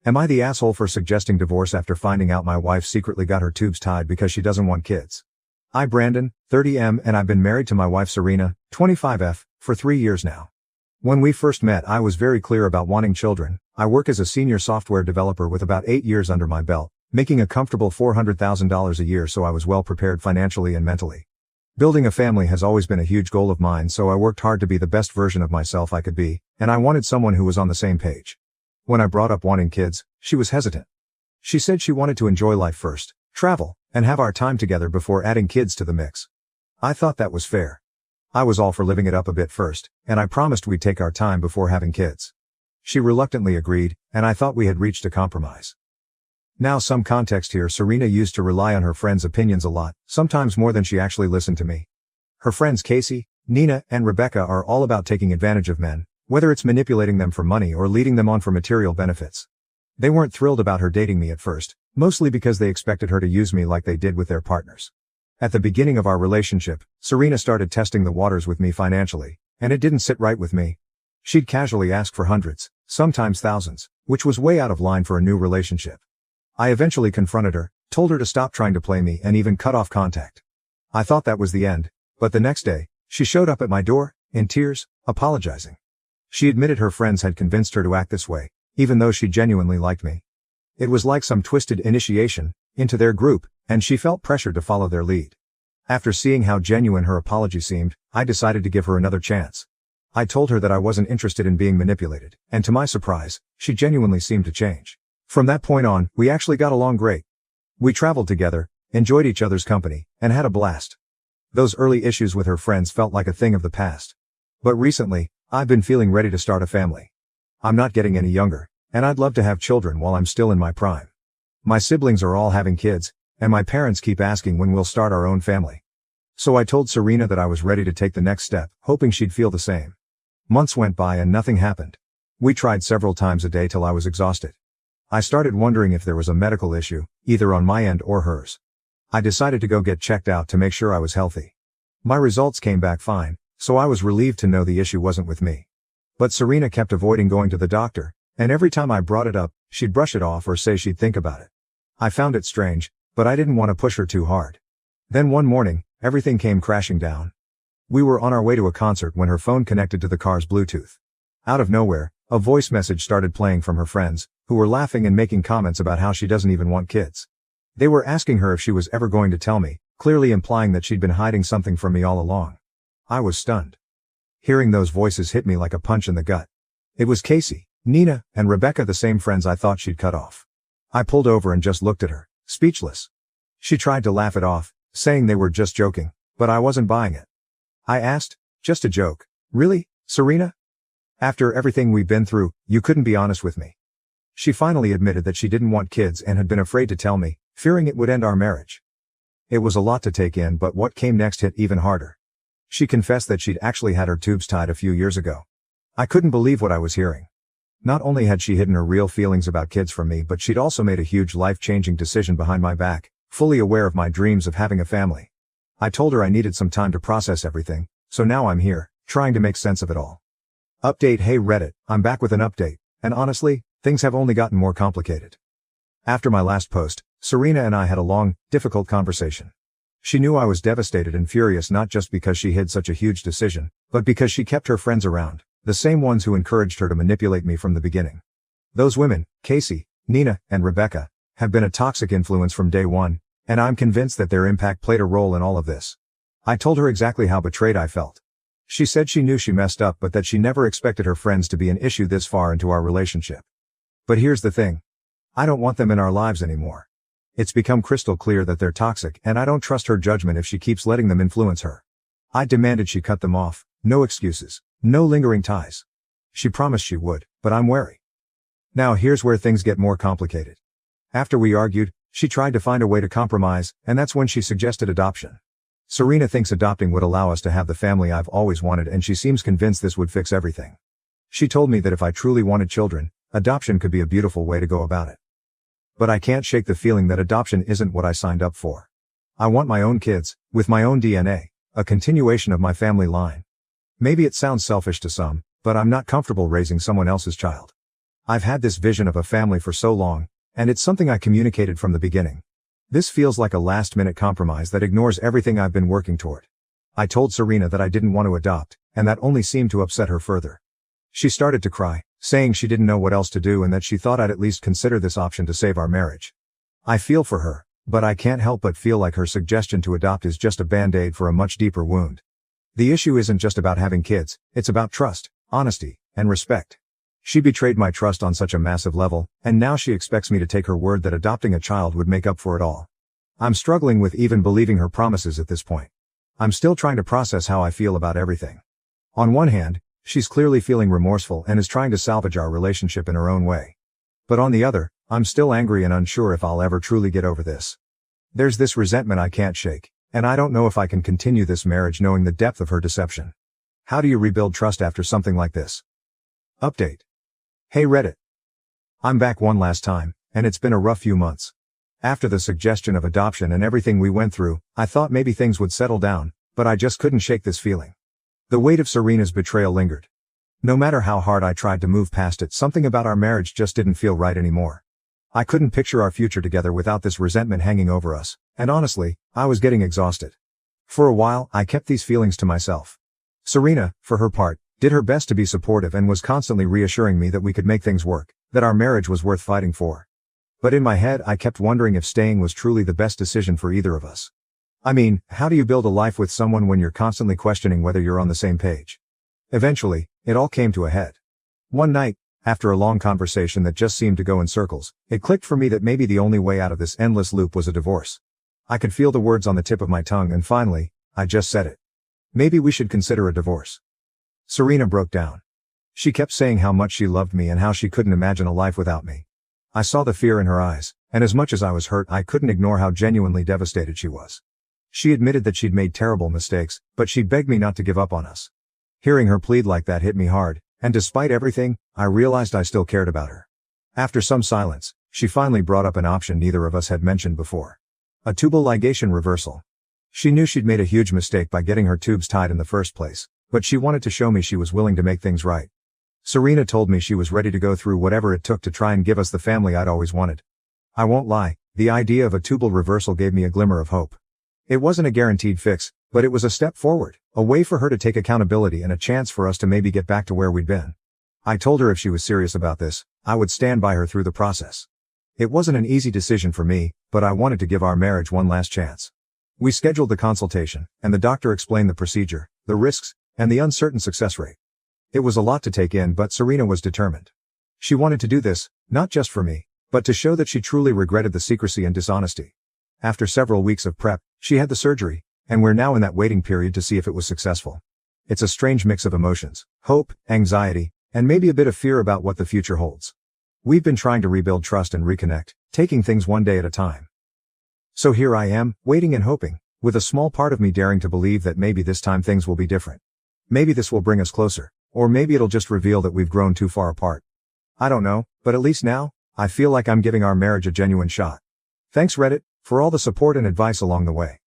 Am I the asshole for suggesting divorce after finding out my wife secretly got her tubes tied because she doesn't want kids? I, Brandon, 30M, and I've been married to my wife Serena, 25F, for 3 years now. When we first met, I was very clear about wanting children. I work as a senior software developer with about 8 years under my belt, making a comfortable $400,000 a year, so I was well prepared financially and mentally. Building a family has always been a huge goal of mine, so I worked hard to be the best version of myself I could be, and I wanted someone who was on the same page. When I brought up wanting kids, she was hesitant. She said she wanted to enjoy life first, travel, and have our time together before adding kids to the mix. I thought that was fair. I was all for living it up a bit first, and I promised we'd take our time before having kids. She reluctantly agreed, and I thought we had reached a compromise. Now, some context here. Serena used to rely on her friends' opinions a lot, sometimes more than she actually listened to me. Her friends Casey, Nina, and Rebecca are all about taking advantage of men, whether it's manipulating them for money or leading them on for material benefits. They weren't thrilled about her dating me at first, mostly because they expected her to use me like they did with their partners. At the beginning of our relationship, Serena started testing the waters with me financially, and it didn't sit right with me. She'd casually ask for hundreds, sometimes thousands, which was way out of line for a new relationship. I eventually confronted her, told her to stop trying to play me, and even cut off contact. I thought that was the end, but the next day, she showed up at my door, in tears, apologizing. She admitted her friends had convinced her to act this way, even though she genuinely liked me. It was like some twisted initiation into their group, and she felt pressured to follow their lead. After seeing how genuine her apology seemed, I decided to give her another chance. I told her that I wasn't interested in being manipulated, and to my surprise, she genuinely seemed to change. From that point on, we actually got along great. We traveled together, enjoyed each other's company, and had a blast. Those early issues with her friends felt like a thing of the past. But recently, I've been feeling ready to start a family. I'm not getting any younger, and I'd love to have children while I'm still in my prime. My siblings are all having kids, and my parents keep asking when we'll start our own family. So I told Serena that I was ready to take the next step, hoping she'd feel the same. Months went by and nothing happened. We tried several times a day till I was exhausted. I started wondering if there was a medical issue, either on my end or hers. I decided to go get checked out to make sure I was healthy. My results came back fine, so I was relieved to know the issue wasn't with me. But Serena kept avoiding going to the doctor, and every time I brought it up, she'd brush it off or say she'd think about it. I found it strange, but I didn't want to push her too hard. Then one morning, everything came crashing down. We were on our way to a concert when her phone connected to the car's Bluetooth. Out of nowhere, a voice message started playing from her friends, who were laughing and making comments about how she doesn't even want kids. They were asking her if she was ever going to tell me, clearly implying that she'd been hiding something from me all along. I was stunned. Hearing those voices hit me like a punch in the gut. It was Casey, Nina, and Rebecca, the same friends I thought she'd cut off. I pulled over and just looked at her, speechless. She tried to laugh it off, saying they were just joking, but I wasn't buying it. I asked, "Just a joke, really, Serena? After everything we've been through, you couldn't be honest with me?" She finally admitted that she didn't want kids and had been afraid to tell me, fearing it would end our marriage. It was a lot to take in, but what came next hit even harder. She confessed that she'd actually had her tubes tied a few years ago. I couldn't believe what I was hearing. Not only had she hidden her real feelings about kids from me, but she'd also made a huge life-changing decision behind my back, fully aware of my dreams of having a family. I told her I needed some time to process everything, so now I'm here, trying to make sense of it all. Update: Hey Reddit, I'm back with an update, and honestly, things have only gotten more complicated. After my last post, Serena and I had a long, difficult conversation. She knew I was devastated and furious, not just because she hid such a huge decision, but because she kept her friends around, the same ones who encouraged her to manipulate me from the beginning. Those women, Casey, Nina, and Rebecca, have been a toxic influence from day one, and I'm convinced that their impact played a role in all of this. I told her exactly how betrayed I felt. She said she knew she messed up, but that she never expected her friends to be an issue this far into our relationship. But here's the thing. I don't want them in our lives anymore. It's become crystal clear that they're toxic, and I don't trust her judgment if she keeps letting them influence her. I demanded she cut them off, no excuses, no lingering ties. She promised she would, but I'm wary. Now here's where things get more complicated. After we argued, she tried to find a way to compromise, and that's when she suggested adoption. Serena thinks adopting would allow us to have the family I've always wanted, and she seems convinced this would fix everything. She told me that if I truly wanted children, adoption could be a beautiful way to go about it. But I can't shake the feeling that adoption isn't what I signed up for. I want my own kids, with my own DNA, a continuation of my family line. Maybe it sounds selfish to some, but I'm not comfortable raising someone else's child. I've had this vision of a family for so long, and it's something I communicated from the beginning. This feels like a last-minute compromise that ignores everything I've been working toward. I told Serena that I didn't want to adopt, and that only seemed to upset her further. She started to cry, saying she didn't know what else to do and that she thought I'd at least consider this option to save our marriage. I feel for her, but I can't help but feel like her suggestion to adopt is just a band-aid for a much deeper wound. The issue isn't just about having kids, it's about trust, honesty, and respect. She betrayed my trust on such a massive level, and now she expects me to take her word that adopting a child would make up for it all. I'm struggling with even believing her promises at this point. I'm still trying to process how I feel about everything. On one hand, she's clearly feeling remorseful and is trying to salvage our relationship in her own way. But on the other, I'm still angry and unsure if I'll ever truly get over this. There's this resentment I can't shake, and I don't know if I can continue this marriage knowing the depth of her deception. How do you rebuild trust after something like this? Update. Hey Reddit. I'm back one last time, and it's been a rough few months. After the suggestion of adoption and everything we went through, I thought maybe things would settle down, but I just couldn't shake this feeling. The weight of Serena's betrayal lingered. No matter how hard I tried to move past it, something about our marriage just didn't feel right anymore. I couldn't picture our future together without this resentment hanging over us, and honestly, I was getting exhausted. For a while, I kept these feelings to myself. Serena, for her part, did her best to be supportive and was constantly reassuring me that we could make things work, that our marriage was worth fighting for. But in my head I kept wondering if staying was truly the best decision for either of us. I mean, how do you build a life with someone when you're constantly questioning whether you're on the same page? Eventually, it all came to a head. One night, after a long conversation that just seemed to go in circles, it clicked for me that maybe the only way out of this endless loop was a divorce. I could feel the words on the tip of my tongue and finally, I just said it. Maybe we should consider a divorce. Serena broke down. She kept saying how much she loved me and how she couldn't imagine a life without me. I saw the fear in her eyes, and as much as I was hurt, I couldn't ignore how genuinely devastated she was. She admitted that she'd made terrible mistakes, but she begged me not to give up on us. Hearing her plead like that hit me hard, and despite everything, I realized I still cared about her. After some silence, she finally brought up an option neither of us had mentioned before. A tubal ligation reversal. She knew she'd made a huge mistake by getting her tubes tied in the first place, but she wanted to show me she was willing to make things right. Serena told me she was ready to go through whatever it took to try and give us the family I'd always wanted. I won't lie, the idea of a tubal reversal gave me a glimmer of hope. It wasn't a guaranteed fix, but it was a step forward, a way for her to take accountability and a chance for us to maybe get back to where we'd been. I told her if she was serious about this, I would stand by her through the process. It wasn't an easy decision for me, but I wanted to give our marriage one last chance. We scheduled the consultation, and the doctor explained the procedure, the risks, and the uncertain success rate. It was a lot to take in, but Serena was determined. She wanted to do this, not just for me, but to show that she truly regretted the secrecy and dishonesty. After several weeks of prep, she had the surgery, and we're now in that waiting period to see if it was successful. It's a strange mix of emotions, hope, anxiety, and maybe a bit of fear about what the future holds. We've been trying to rebuild trust and reconnect, taking things one day at a time. So here I am, waiting and hoping, with a small part of me daring to believe that maybe this time things will be different. Maybe this will bring us closer, or maybe it'll just reveal that we've grown too far apart. I don't know, but at least now, I feel like I'm giving our marriage a genuine shot. Thanks Reddit, for all the support and advice along the way.